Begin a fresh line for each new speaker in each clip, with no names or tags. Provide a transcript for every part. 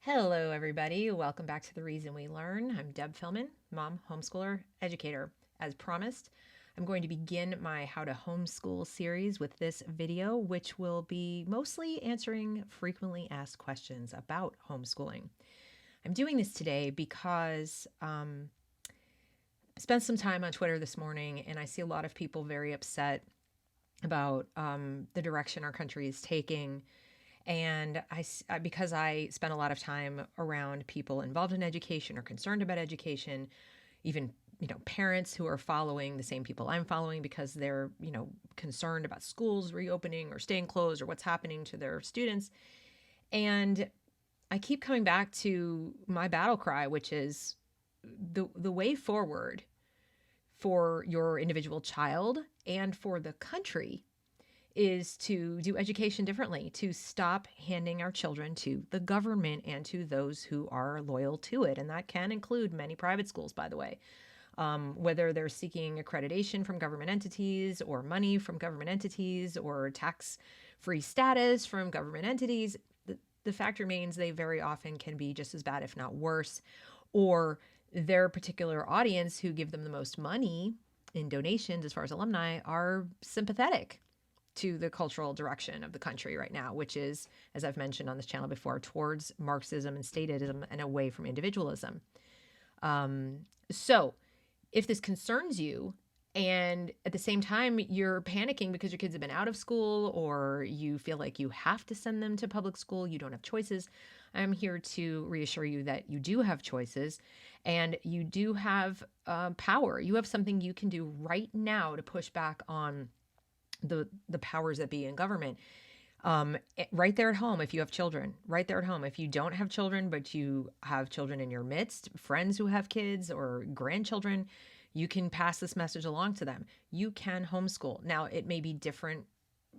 Hello, everybody. Welcome back to The Reason We Learn. I'm Deb Philman, mom, homeschooler, educator. As promised, I'm going to begin my How to Homeschool series with this video, which will be mostly answering frequently asked questions about homeschooling. I'm doing this today because I spent some time on Twitter this morning and I see a lot of people very upset about the direction our country is taking. And because I spent a lot of time around people involved in education or concerned about education, even parents who are following the same people I'm following because they're concerned about schools reopening or staying closed or what's happening to their students. And I keep coming back to my battle cry, which is the way forward for your individual child and for the country is to do education differently, to stop handing our children to the government and to those who are loyal to it. And that can include many private schools, by the way, whether they're seeking accreditation from government entities or money from government entities or tax-free status from government entities. The fact remains they very often can be just as bad, if not worse, or their particular audience who give them the most money in donations as far as alumni are sympathetic to the cultural direction of the country right now, which is, as I've mentioned on this channel before, towards Marxism and statism and away from individualism. So if this concerns you, and at the same time you're panicking because your kids have been out of school or you feel like you have to send them to public school, you don't have choices, I'm here to reassure you that you do have choices and you do have power. You have something you can do right now to push back on the powers that be in government. Right there at home, if you have children, right there at home. If you don't have children, but you have children in your midst, friends who have kids or grandchildren, you can pass this message along to them. You can homeschool. Now, it may be different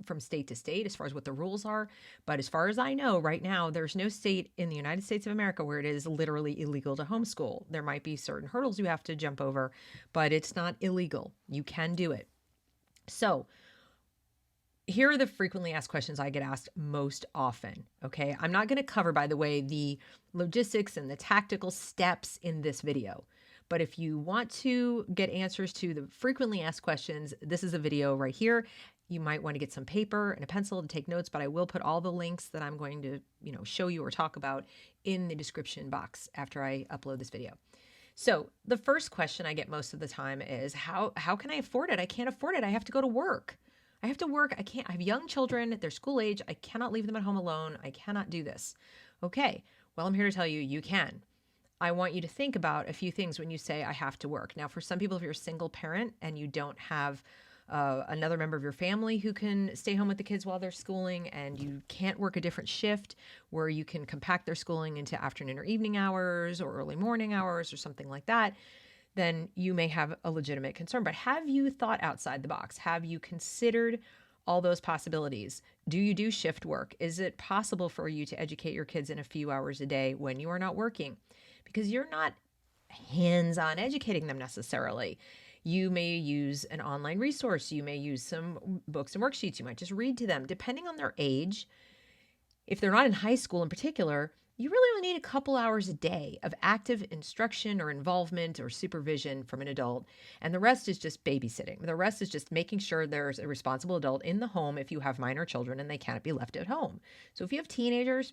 from state to state as far as what the rules are, but as far as I know right now, there's no state in the United States of America where it is literally illegal to homeschool. There might be certain hurdles you have to jump over, but it's not illegal. You can do it. So here are the frequently asked questions I get asked most often. Okay. I'm not going to cover, by the way, the logistics and the tactical steps in this video. But if you want to get answers to the frequently asked questions, this is a video right here. You might want to get some paper and a pencil to take notes, but I will put all the links that I'm going to, show you or talk about in the description box after I upload this video. So the first question I get most of the time is how can I afford it? I can't afford it. I have to go to work. I have to work. I have young children. They're school age. I cannot leave them at home alone. I cannot do this. Okay. Well, I'm here to tell you, you can. I want you to think about a few things when you say, I have to work. Now, for some people, if you're a single parent and you don't have another member of your family who can stay home with the kids while they're schooling and you can't work a different shift where you can compact their schooling into afternoon or evening hours or early morning hours or something like that, then you may have a legitimate concern. But have you thought outside the box? Have you considered all those possibilities? Do you do shift work? Is it possible for you to educate your kids in a few hours a day when you are not working? Because you're not hands-on educating them necessarily. You may use an online resource. You may use some books and worksheets. You might just read to them. Depending on their age, if they're not in high school in particular, you really only need a couple hours a day of active instruction or involvement or supervision from an adult. And the rest is just babysitting. The rest is just making sure there's a responsible adult in the home if you have minor children and they can't be left at home. So if you have teenagers,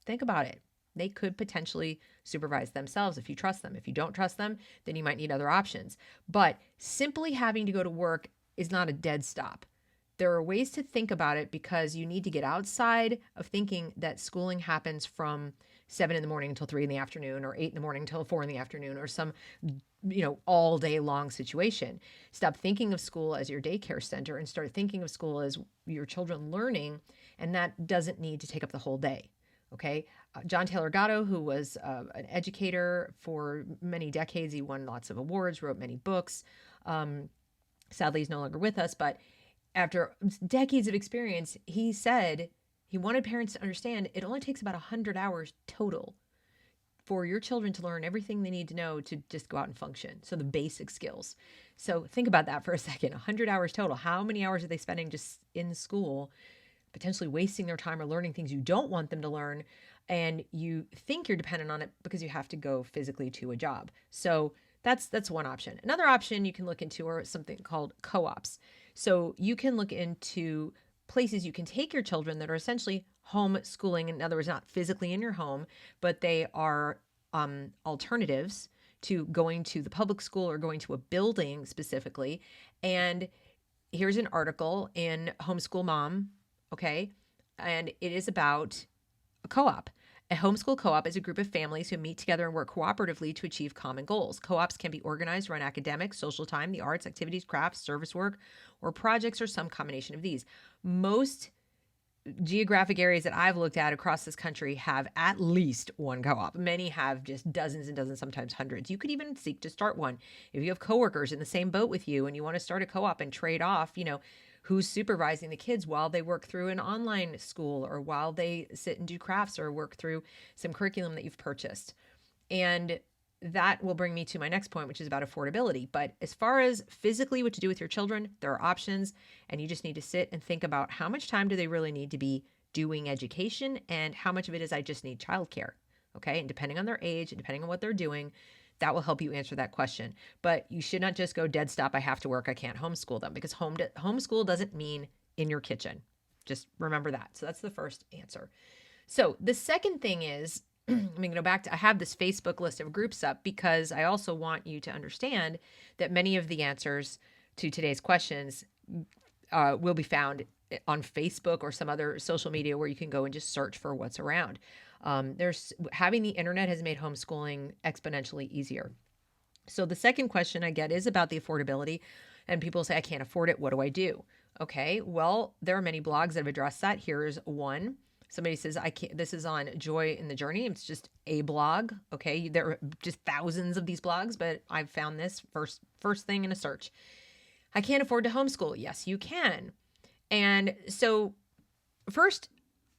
think about it. They could potentially supervise themselves if you trust them. If you don't trust them, then you might need other options. But simply having to go to work is not a dead stop. There are ways to think about it because you need to get outside of thinking that schooling happens from 7 in the morning until 3 in the afternoon or 8 in the morning until 4 in the afternoon or some, all day long situation. Stop thinking of school as your daycare center and start thinking of school as your children learning, and that doesn't need to take up the whole day. Okay. John Taylor Gatto, who was an educator for many decades, he won lots of awards, wrote many books. Sadly, he's no longer with us, but after decades of experience, he said he wanted parents to understand it only takes about 100 hours total for your children to learn everything they need to know to just go out and function. So the basic skills. So think about that for a second. 100 hours total. How many hours are they spending just in school, potentially wasting their time or learning things you don't want them to learn? and you think you're dependent on it because you have to go physically to a job. So that's one option. Another option you can look into are something called co-ops. So you can look into places you can take your children that are essentially homeschooling. In other words, not physically in your home, but they are alternatives to going to the public school or going to a building specifically. And here's an article in Homeschool Mom, okay? And it is about a co-op. A homeschool co-op is a group of families who meet together and work cooperatively to achieve common goals. Co-ops can be organized around academics, social time, the arts, activities, crafts, service work, or projects, or some combination of these. Most geographic areas that I've looked at across this country have at least one co-op. Many have just dozens and dozens, sometimes hundreds. You could even seek to start one. If you have coworkers in the same boat with you and you want to start a co-op and trade off, who's supervising the kids while they work through an online school or while they sit and do crafts or work through some curriculum that you've purchased. And that will bring me to my next point, which is about affordability. But as far as physically what to do with your children, there are options, and you just need to sit and think about how much time do they really need to be doing education and how much of it is I just need childcare. Okay. And depending on their age and depending on what they're doing, that will help you answer that question. But you should not just go dead stop. I have to work. I can't homeschool them, because homeschool doesn't mean in your kitchen. Just remember that. So that's the first answer. So the second thing is, I'm going to go back to, I have this Facebook list of groups up because I also want you to understand that many of the answers to today's questions will be found on Facebook or some other social media where you can go and just search for what's around. Having the internet has made homeschooling exponentially easier. So the second question I get is about the affordability, and people say, I can't afford it. What do I do? Okay, well, there are many blogs that have addressed that. Here's one. Somebody says, I can't, this is on Joy in the Journey. It's just a blog. Okay. There are just thousands of these blogs, but I've found this first thing in a search. I can't afford to homeschool. Yes, you can. And so first,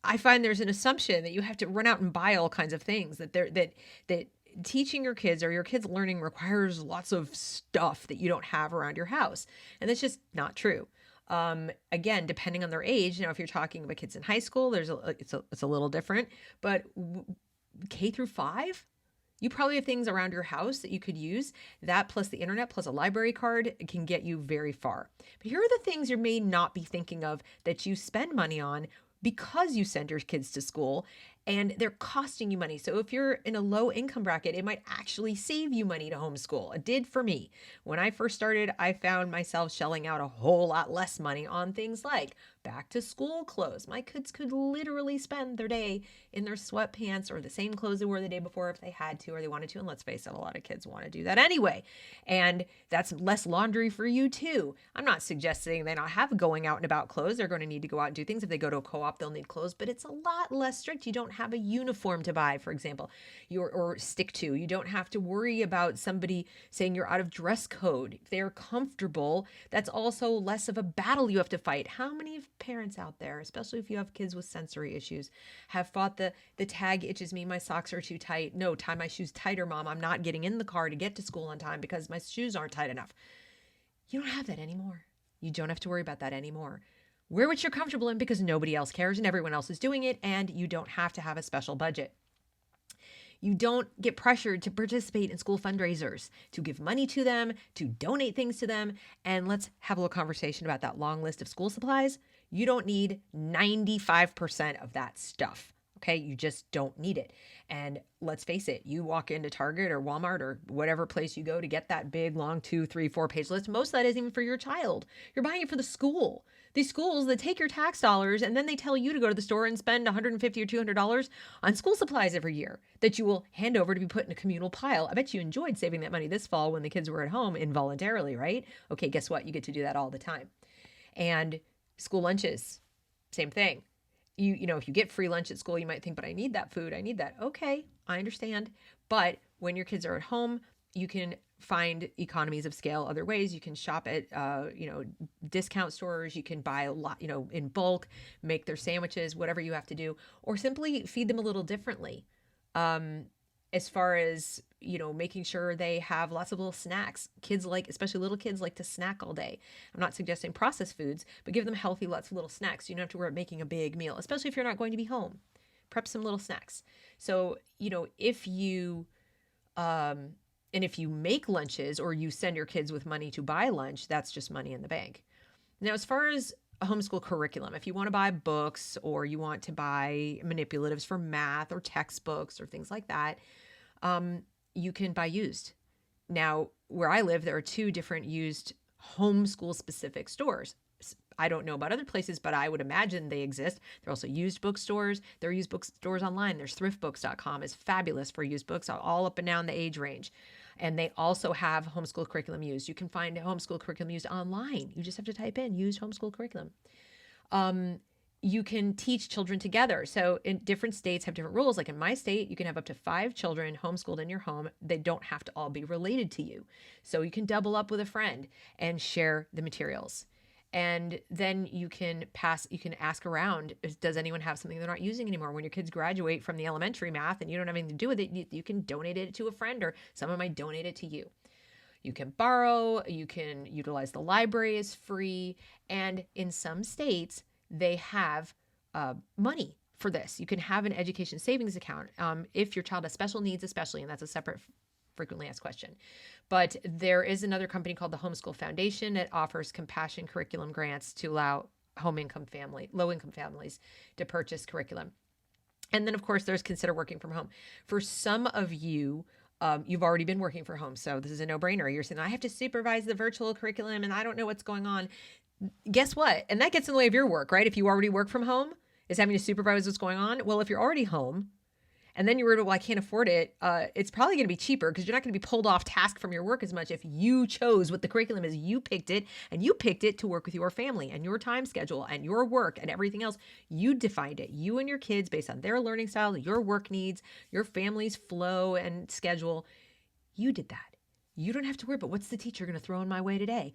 I find there's an assumption that you have to run out and buy all kinds of things, that teaching your kids or your kids learning requires lots of stuff that you don't have around your house. And that's just not true. Again, depending on their age, if you're talking about kids in high school, it's a little different, but K through 5, you probably have things around your house that you could use. That plus the internet plus a library card can get you very far. But here are the things you may not be thinking of that you spend money on because you send your kids to school and they're costing you money. So if you're in a low income bracket, it might actually save you money to homeschool. It did for me. When I first started, I found myself shelling out a whole lot less money on things like back to school clothes. My kids could literally spend their day in their sweatpants or the same clothes they wore the day before if they had to or they wanted to. And let's face it, a lot of kids want to do that anyway. And that's less laundry for you too. I'm not suggesting they not have going out and about clothes. They're going to need to go out and do things. If they go to a co-op, they'll need clothes, but it's a lot less strict. You don't have a uniform to buy, for example, or stick to. You don't have to worry about somebody saying you're out of dress code. If they're comfortable, that's also less of a battle you have to fight. How many parents out there, especially if you have kids with sensory issues, have fought the tag itches me, my socks are too tight. No, tie my shoes tighter, Mom. I'm not getting in the car to get to school on time because my shoes aren't tight enough. You don't have that anymore. You don't have to worry about that anymore. Wear what you're comfortable in because nobody else cares and everyone else is doing it, and you don't have to have a special budget. You don't get pressured to participate in school fundraisers, to give money to them, to donate things to them. And let's have a little conversation about that long list of school supplies. You don't need 95% of that stuff. Okay, you just don't need it. And let's face it, you walk into Target or Walmart or whatever place you go to get that big, long 2, 3, 4-page list. Most of that isn't even for your child. You're buying it for the school. These schools that take your tax dollars and then they tell you to go to the store and spend $150 or $200 on school supplies every year that you will hand over to be put in a communal pile. I bet you enjoyed saving that money this fall when the kids were at home involuntarily, right? Okay, guess what? You get to do that all the time. And school lunches, same thing. If you get free lunch at school, you might think, but I need that food. I need that. Okay, I understand. But when your kids are at home, you can find economies of scale other ways. You can shop at, discount stores. You can buy a lot, in bulk, make their sandwiches, whatever you have to do, or simply feed them a little differently. As far as, making sure they have lots of little snacks. Especially little kids like to snack all day. I'm not suggesting processed foods, but give them healthy, lots of little snacks. You don't have to worry about making a big meal, especially if you're not going to be home. prep some little snacks. So, if you, um, and if you make lunches or you send your kids with money to buy lunch, that's just money in the bank. Now, as far as a homeschool curriculum, if you want to buy books or you want to buy manipulatives for math or textbooks or things like that, you can buy used. Now, where I live, there are two different used homeschool specific stores. I don't know about other places, but I would imagine they exist. There are also used bookstores. There are used bookstores online. There's thriftbooks.com is fabulous for used books all up and down the age range. And they also have homeschool curriculum used. You can find homeschool curriculum used online. You just have to type in used homeschool curriculum. You can teach children together. So in different states have different rules. Like in my state, you can have up to 5 children homeschooled in your home. They don't have to all be related to you. So you can double up with a friend and share the materials. And then you can ask around, does anyone have something they're not using anymore? When your kids graduate from the elementary math and you don't have anything to do with it, you can donate it to a friend or someone might donate it to you. You can borrow, you can utilize the library as free. And in some states, they have money for this. You can have an education savings account if your child has special needs, especially, and that's a separate frequently asked question. But there is another company called the Homeschool Foundation that offers compassion curriculum grants to allow low-income families to purchase curriculum. And then, of course, there's Consider Working from Home. For some of you, you've already been working from home, so this is a no-brainer. You're saying, I have to supervise the virtual curriculum, and I don't know what's going on. Guess what? And that gets in the way of your work, right? If you already work from home, is having to supervise what's going on. Well, if you're already home, and then you were, well, I can't afford it, it's probably going to be cheaper because you're not going to be pulled off task from your work as much if you chose what the curriculum is. You picked it, and you picked it to work with your family and your time schedule and your work and everything else. You defined it. You and your kids, based on their learning style, your work needs, your family's flow and schedule. You did that. You don't have to worry about what's the teacher going to throw in my way today?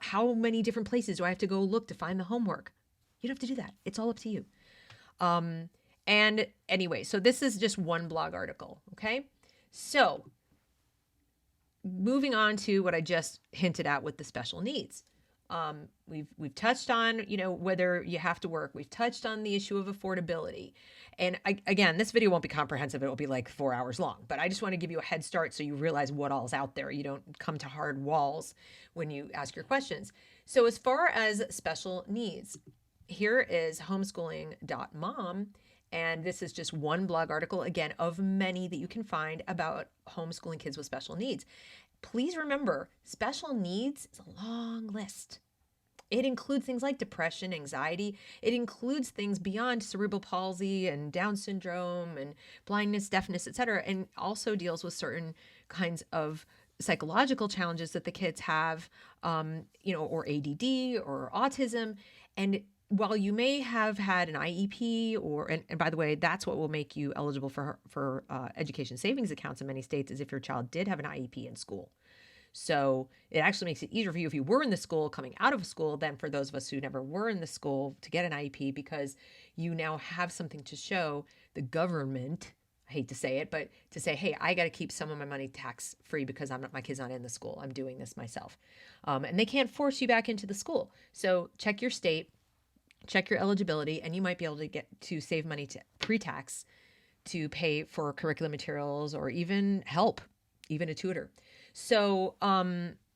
How many different places do I have to go look to find the homework? You don't have to do that. It's all up to you. And anyway, so this is just one blog article, okay? So moving on to what I just hinted at with the special needs. We've touched on, whether you have to work. We've touched on the issue of affordability. And again, this video won't be comprehensive. It will be like 4 hours long, but I just want to give you a head start so you realize what all's out there. You don't come to hard walls when you ask your questions. So as far as special needs, here is homeschooling.mom. And this is just one blog article, again, of many that you can find about homeschooling kids with special needs. Please remember, special needs is a long list. It includes things like depression, anxiety. It includes things beyond cerebral palsy and Down syndrome and blindness, deafness, etc., and also deals with certain kinds of psychological challenges that the kids have, or ADD or autism. And while you may have had an IEP and by the way, that's what will make you eligible for education savings accounts in many states, is if your child did have an IEP in school. So it actually makes it easier for you if you were in the school coming out of school than for those of us who never were in the school to get an IEP, because you now have something to show the government. I hate to say it, but to say, hey, I got to keep some of my money tax free because my kid's not in the school. I'm doing this myself. And they can't force you back into the school. So check your state. Check your eligibility, and you might be able to get to save money to pre-tax to pay for curriculum materials or even help, even a tutor. So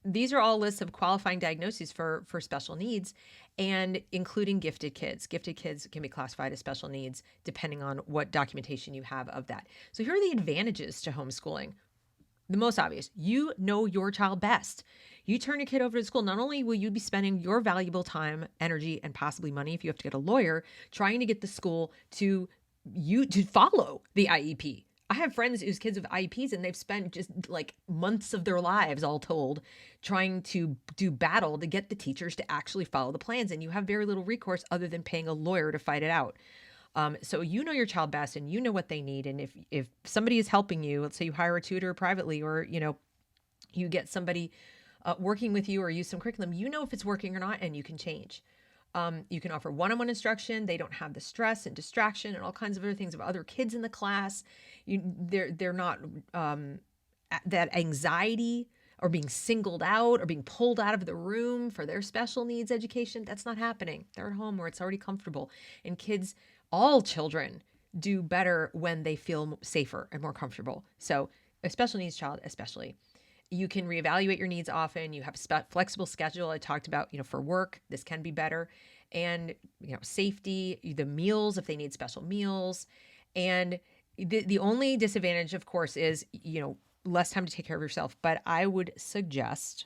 these are all lists of qualifying diagnoses for special needs, and including gifted kids. Gifted kids can be classified as special needs depending on what documentation you have of that. So here are the advantages to homeschooling. The most obvious, you know your child best. You turn your kid over to school, not only will you be spending your valuable time, energy, and possibly money if you have to get a lawyer, trying to get the school to follow the IEP. I have friends whose kids have IEPs and they've spent just like months of their lives, all told, trying to do battle to get the teachers to actually follow the plans. And you have very little recourse other than paying a lawyer to fight it out. So you know your child best and you know what they need. And if somebody is helping you, let's say you hire a tutor privately, or, you get somebody working with you or use some curriculum, you know if it's working or not, and you can change. You can offer one-on-one instruction. They don't have the stress and distraction and all kinds of other things of other kids in the class. They're not that anxiety or being singled out or being pulled out of the room for their special needs education. That's not happening. They're at home where it's already comfortable. And kids, all children, do better when they feel safer and more comfortable. So a special needs child, especially, you can reevaluate your needs often. You have a flexible schedule. I talked about, for work, this can be better. And, safety, the meals, if they need special meals. And the only disadvantage, of course, is, less time to take care of yourself. But I would suggest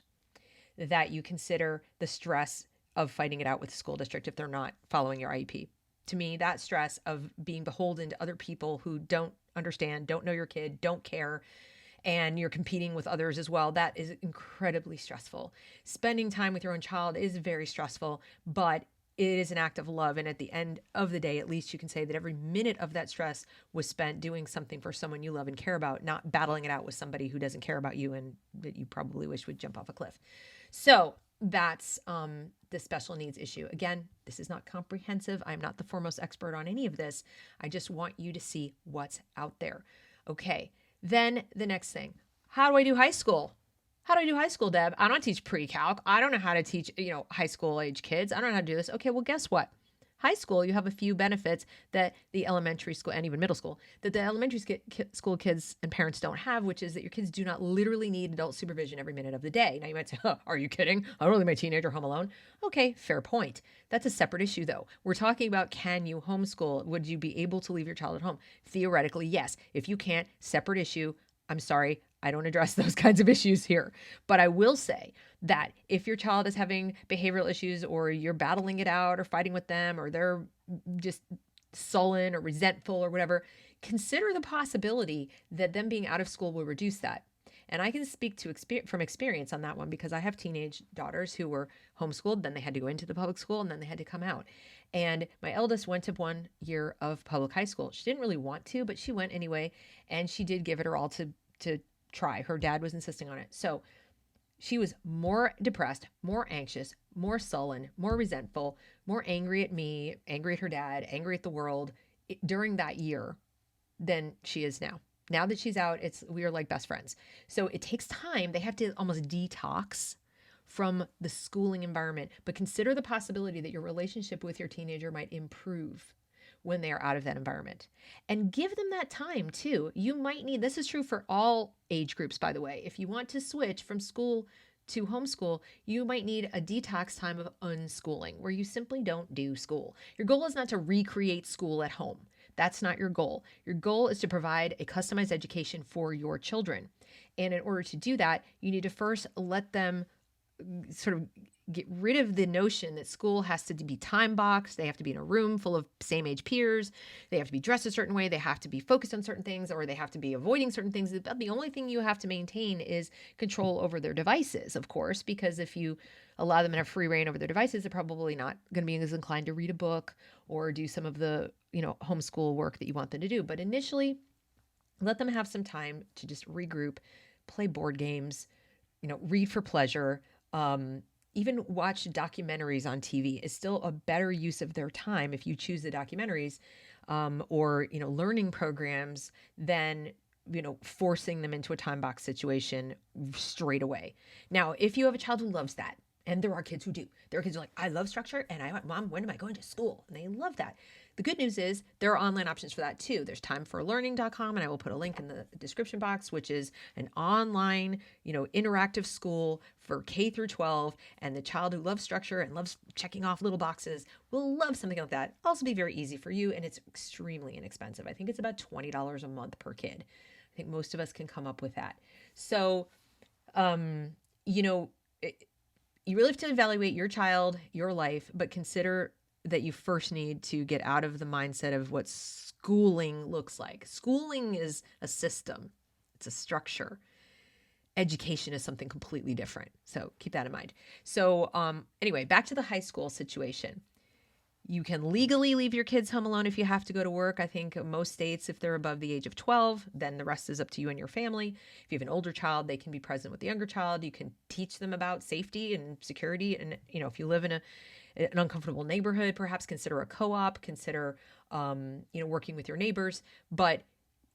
that you consider the stress of fighting it out with the school district if they're not following your IEP. To me, that stress of being beholden to other people who don't understand, don't know your kid, don't care, and you're competing with others as well, that is incredibly stressful. Spending time with your own child is very stressful, but it is an act of love. And at the end of the day, at least you can say that every minute of that stress was spent doing something for someone you love and care about, not battling it out with somebody who doesn't care about you and that you probably wish would jump off a cliff. So that's the special needs issue. Again, this is not comprehensive. I'm not the foremost expert on any of this. I just want you to see what's out there. Okay. Then the next thing, how do I do high school? How do I do high school, Deb? I don't teach pre-calc. I don't know how to teach, high school age kids. I don't know how to do this. Okay, well, guess what? High school, you have a few benefits that the elementary school and even middle school, that the elementary school kids and parents don't have, which is that your kids do not literally need adult supervision every minute of the day. Now you might say, are you kidding? I don't leave my teenager home alone. Okay, fair point. That's a separate issue though. We're talking about, can you homeschool? Would you be able to leave your child at home? Theoretically, yes. If you can't, separate issue. I'm sorry, I don't address those kinds of issues here. But I will say that if your child is having behavioral issues or you're battling it out or fighting with them or they're just sullen or resentful or whatever, consider the possibility that them being out of school will reduce that. And I can speak from experience on that one because I have teenage daughters who were homeschooled, then they had to go into the public school, and then they had to come out. And my eldest went to 1 year of public high school. She didn't really want to, but she went anyway, and she did give it her all to try. Her dad was insisting on it. So she was more depressed, more anxious, more sullen, more resentful, more angry at me, angry at her dad, angry at the world during that year than she is now. Now that she's out, we are like best friends. So it takes time. They have to almost detox from the schooling environment, but consider the possibility that your relationship with your teenager might improve when they are out of that environment. And give them that time too. You might need, this is true for all age groups, by the way. If you want to switch from school to homeschool, you might need a detox time of unschooling where you simply don't do school. Your goal is not to recreate school at home. That's not your goal. Your goal is to provide a customized education for your children. And in order to do that, you need to first let them sort of get rid of the notion that school has to be time boxed. They have to be in a room full of same age peers. They have to be dressed a certain way. They have to be focused on certain things, or they have to be avoiding certain things. The only thing you have to maintain is control over their devices, of course, because if you allow them to have free reign over their devices, they're probably not going to be as inclined to read a book or do some of the, homeschool work that you want them to do. But initially, let them have some time to just regroup, play board games, read for pleasure, even watch documentaries on TV is still a better use of their time if you choose the documentaries or learning programs than forcing them into a time box situation straight away. Now, if you have a child who loves that, and there are kids who do, there are kids who are like, I love structure, and Mom, when am I going to school? And they love that. The good news is there are online options for that too. There's timeforlearning.com, and I will put a link in the description box, which is an online, interactive school for K through 12. And the child who loves structure and loves checking off little boxes will love something like that. Also be very easy for you, and it's extremely inexpensive. I think it's about $20 a month per kid. I think most of us can come up with that. So, you really have to evaluate your child, your life, but consider that you first need to get out of the mindset of what schooling looks like. Schooling is a system. It's a structure. Education is something completely different. So keep that in mind. So anyway, back to the high school situation. You can legally leave your kids home alone if you have to go to work. I think most states, if they're above the age of 12, then the rest is up to you and your family. If you have an older child, they can be present with the younger child. You can teach them about safety and security. And, if you live in an uncomfortable neighborhood, perhaps consider a co-op, consider, working with your neighbors. But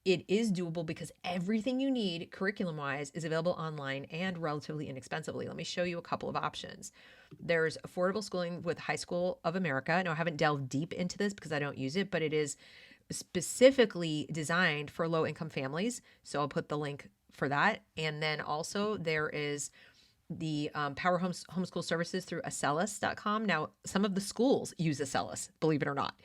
it is doable because everything you need curriculum-wise is available online and relatively inexpensively. Let me show you a couple of options. There's Affordable Schooling with High School of America. Now, I haven't delved deep into this because I don't use it, but it is specifically designed for low-income families. So I'll put the link for that. And then also there is the Power Homeschool Services through Acellus.com. Now, some of the schools use Acellus, believe it or not.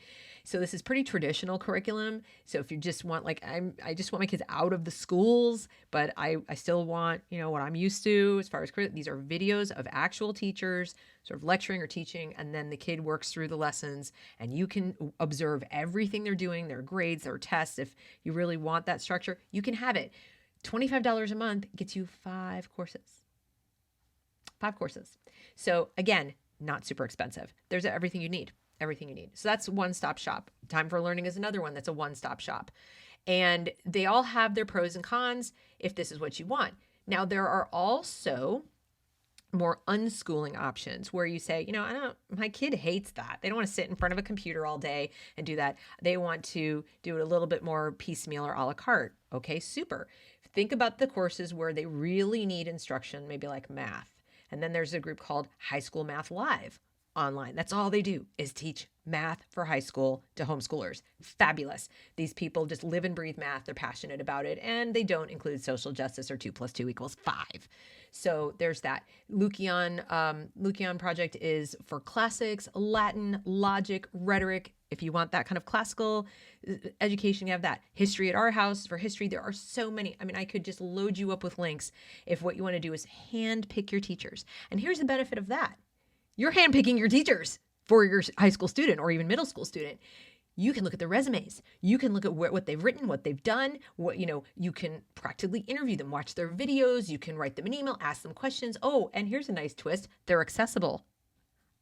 So this is pretty traditional curriculum. So if you just want, like, I just want my kids out of the schools, but I still want, what I'm used to as far as these are videos of actual teachers sort of lecturing or teaching, and then the kid works through the lessons, and you can observe everything they're doing, their grades, their tests. If you really want that structure, you can have it. $25 a month gets you 5 courses. 5 courses. So again, not super expensive. There's everything you need. Everything you need. So that's one-stop shop. Time for Learning is another one that's a one-stop shop. And they all have their pros and cons if this is what you want. Now, there are also more unschooling options where you say, my kid hates that. They don't want to sit in front of a computer all day and do that. They want to do it a little bit more piecemeal or a la carte. Okay, super. Think about the courses where they really need instruction, maybe like math. And then there's a group called High School Math Live online. That's all they do is teach math for high school to homeschoolers. Fabulous. These people just live and breathe math. They're passionate about it, and they don't include social justice or 2 + 2 = 5. So there's that. Lukian Project is for classics, Latin, logic, rhetoric. If you want that kind of classical education, you have that. History at Our House for history. There are so many. I could just load you up with links if what you want to do is hand pick your teachers. And here's the benefit of that. You're handpicking your teachers for your high school student or even middle school student. You can look at their resumes. You can look at what they've written, what they've done, you can practically interview them, watch their videos. You can write them an email, ask them questions. Oh, and here's a nice twist. They're accessible.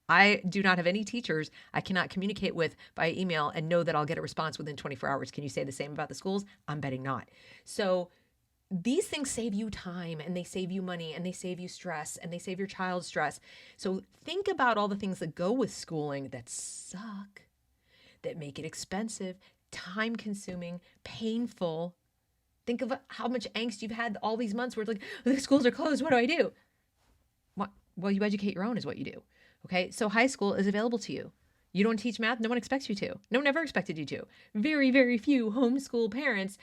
I do not have any teachers I cannot communicate with by email and know that I'll get a response within 24 hours. Can you say the same about the schools? I'm betting not. So these things save you time, and they save you money, and they save you stress, and they save your child stress. So think about all the things that go with schooling that suck, that make it expensive, time consuming, painful. Think of how much angst you've had all these months where it's like, the schools are closed. What do I do? Well, you educate your own is what you do. Okay. So high school is available to you. You don't teach math. No one expects you to. No one ever expected you to. Very, very few homeschool parents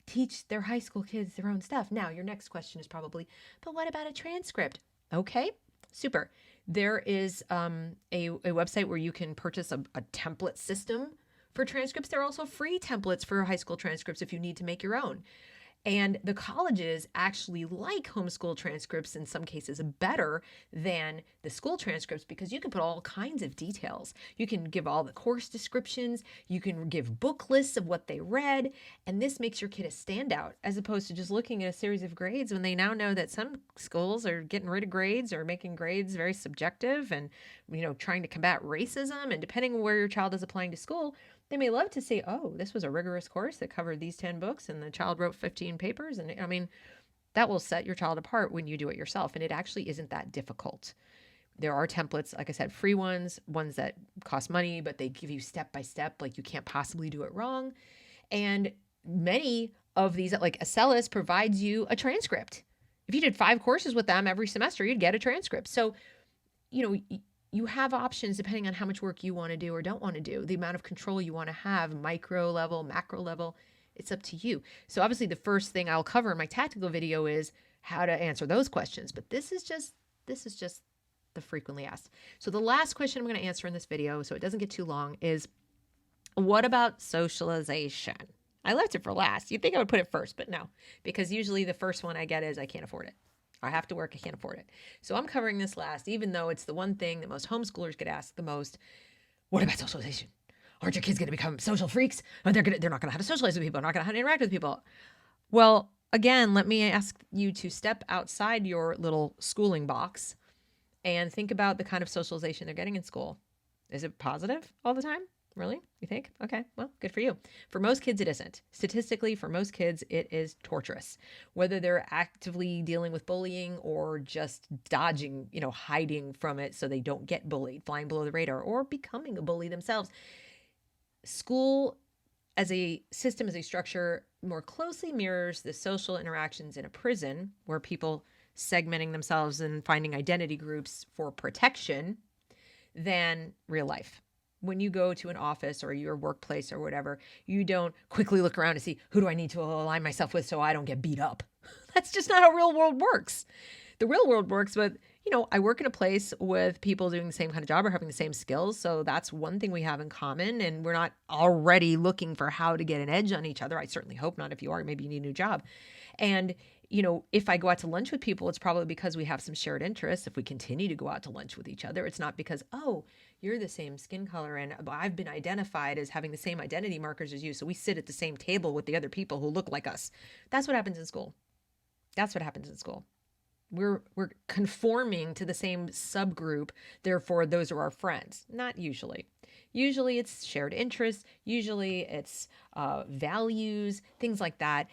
teach their high school kids their own stuff. Now, your next question is probably, but what about a transcript? Okay, super. There is a website where you can purchase a template system for transcripts. There are also free templates for high school transcripts if you need to make your own. And the colleges actually like homeschool transcripts in some cases better than the school transcripts because you can put all kinds of details. You can give all the course descriptions. You can give book lists of what they read. And this makes your kid a standout as opposed to just looking at a series of grades when they now know that some schools are getting rid of grades or making grades very subjective and, trying to combat racism. And depending on where your child is applying to school, they may love to say, oh, this was a rigorous course that covered these 10 books and the child wrote 15 papers. And that will set your child apart when you do it yourself. And it actually isn't that difficult. There are templates, like I said, free ones that cost money, but they give you step by step, like you can't possibly do it wrong. And many of these, like Acellus, provides you a transcript. If you did 5 courses with them every semester, you'd get a transcript. So, you have options depending on how much work you want to do or don't want to do, the amount of control you want to have, micro level, macro level, it's up to you. So obviously the first thing I'll cover in my tactical video is how to answer those questions, but this is just the frequently asked. So the last question I'm going to answer in this video, so it doesn't get too long, is what about socialization? I left it for last. You'd think I would put it first, but no, because usually the first one I get is I can't afford it. I have to work. I can't afford it. So I'm covering this last, even though it's the one thing that most homeschoolers get asked the most. What about socialization? Aren't your kids going to become social freaks? Or they're not going to have to socialize with people. They're not going to have to interact with people. Well, again, let me ask you to step outside your little schooling box and think about the kind of socialization they're getting in school. Is it positive all the time? Really? You think? Okay, well, good for you. For most kids, it isn't. Statistically, for most kids, it is torturous. Whether they're actively dealing with bullying or just dodging, hiding from it so they don't get bullied, flying below the radar, or becoming a bully themselves. School as a system, as a structure, more closely mirrors the social interactions in a prison where people segmenting themselves and finding identity groups for protection than real life. when you go to an office or your workplace or whatever, you don't quickly look around to see who do I need to align myself with so I don't get beat up. That's just not how real world works. The real world works with, I work in a place with people doing the same kind of job or having the same skills. So that's one thing we have in common. And we're not already looking for how to get an edge on each other. I certainly hope not. If you are, maybe you need a new job. And, if I go out to lunch with people, it's probably because we have some shared interests. If we continue to go out to lunch with each other, it's not because, oh, you're the same skin color and I've been identified as having the same identity markers as you. So we sit at the same table with the other people who look like us. That's what happens in school. That's what happens in school. We're conforming to the same subgroup. Therefore, those are our friends. Not usually. Usually it's shared interests. Usually it's values, things like that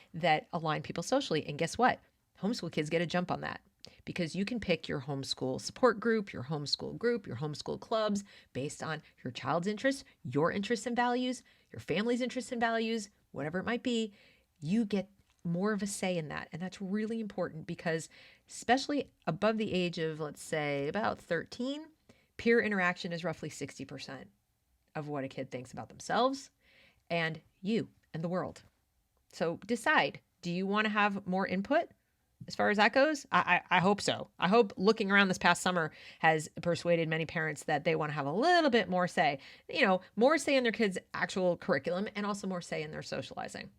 align people socially. And guess what? Homeschool kids get a jump on that because you can pick your homeschool support group, your homeschool clubs based on your child's interests, your interests and values, your family's interests and values, whatever it might be. You get more of a say in that. And that's really important because especially above the age of, let's say, about 13, peer interaction is roughly 60% of what a kid thinks about themselves and you and the world. So decide, do you want to have more input as far as that goes? I hope so. I hope looking around this past summer has persuaded many parents that they want to have a little bit more say, more say in their kids' actual curriculum and also more say in their socializing.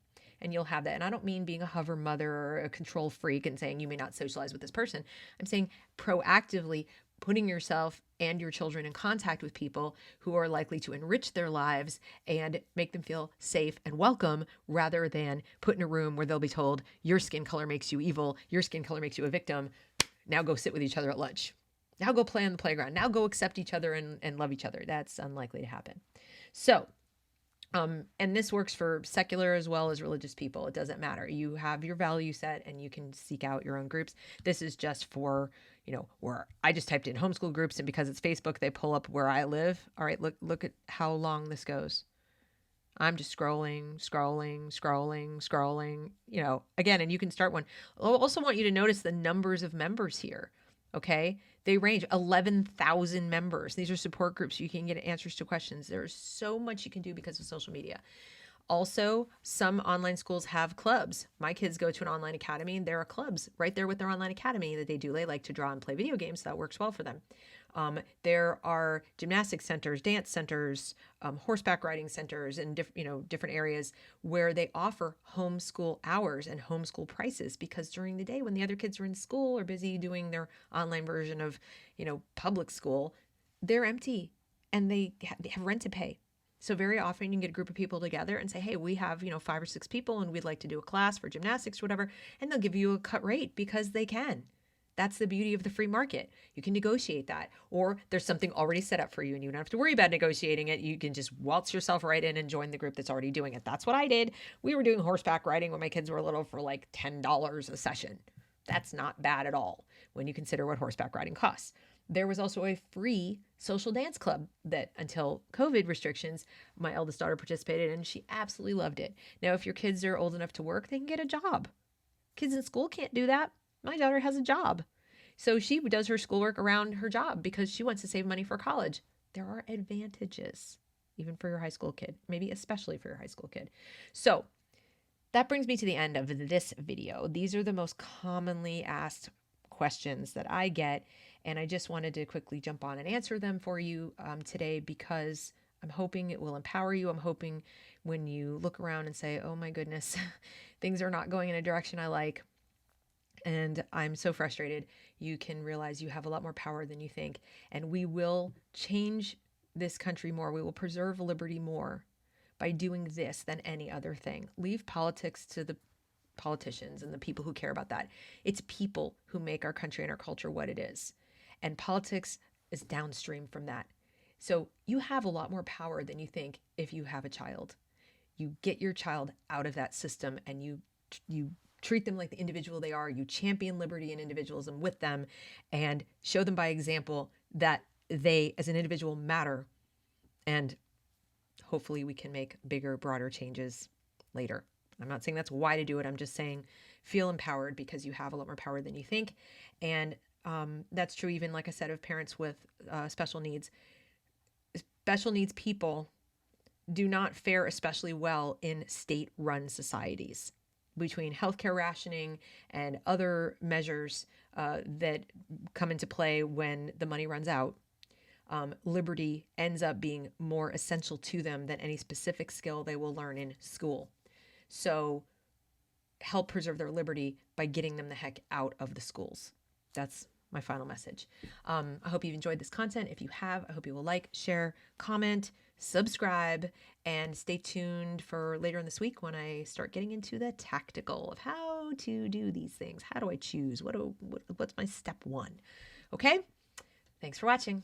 And you'll have that. And I don't mean being a hover mother or a control freak and saying you may not socialize with this person. I'm saying proactively putting yourself and your children in contact with people who are likely to enrich their lives and make them feel safe and welcome rather than put in a room where they'll be told your skin color makes you evil, your skin color makes you a victim. Now go sit with each other at lunch. Now go play on the playground. Now go accept each other and love each other. That's unlikely to happen. So, and this works for secular as well as religious people. It doesn't matter. You have your value set and you can seek out your own groups. This is just for, where I just typed in homeschool groups, and because it's Facebook, they pull up where I live. All right, look at how long this goes. I'm just scrolling. Again, and you can start one. I also want you to notice the numbers of members here. Okay. They range 11,000 members. These are support groups. You can get answers to questions. There's so much you can do because of social media. Also, some online schools have clubs. My kids go to an online academy and there are clubs right there with their online academy that they do. They like to draw and play video games. So that works well for them. There are gymnastics centers, dance centers, horseback riding centers, and different areas where they offer homeschool hours and homeschool prices, because during the day when the other kids are in school or busy doing their online version of, public school, they're empty and they have rent to pay. So very often you can get a group of people together and say, hey, we have, 5 or 6 people and we'd like to do a class for gymnastics or whatever. And they'll give you a cut rate because they can. That's the beauty of the free market. You can negotiate that, or there's something already set up for you and you don't have to worry about negotiating it. You can just waltz yourself right in and join the group that's already doing it. That's what I did. We were doing horseback riding when my kids were little for like $10 a session. That's not bad at all when you consider what horseback riding costs. There was also a free social dance club that, until COVID restrictions, my eldest daughter participated in, and she absolutely loved it. Now, if your kids are old enough to work, they can get a job. Kids in school can't do that. My daughter has a job. So she does her schoolwork around her job because she wants to save money for college. There are advantages, even for your high school kid, maybe especially for your high school kid. So that brings me to the end of this video. These are the most commonly asked questions that I get, and I just wanted to quickly jump on and answer them for you today because I'm hoping it will empower you. I'm hoping when you look around and say, oh my goodness, things are not going in a direction I like, and I'm so frustrated, you can realize you have a lot more power than you think, and we will change this country more. We will preserve liberty more by doing this than any other thing. Leave politics to the politicians and the people who care about that. It's people who make our country and our culture what it is. And politics is downstream from that. So you have a lot more power than you think if you have a child. You get your child out of that system and you treat them like the individual they are. You champion liberty and individualism with them and show them by example that they as an individual matter. And hopefully we can make bigger, broader changes later. I'm not saying that's why to do it. I'm just saying feel empowered because you have a lot more power than you think. And that's true even, like I said, of parents with special needs. special needs people do not fare especially well in state-run societies. Between healthcare rationing and other measures that come into play when the money runs out, liberty ends up being more essential to them than any specific skill they will learn in school. So help preserve their liberty by getting them the heck out of the schools. That's my final message. I hope you've enjoyed this content. If you have, I hope you will like, share, comment, subscribe, and stay tuned for later in this week when I start getting into the tactical of how to do these things. How do I choose? What's my step one? Okay? Thanks for watching.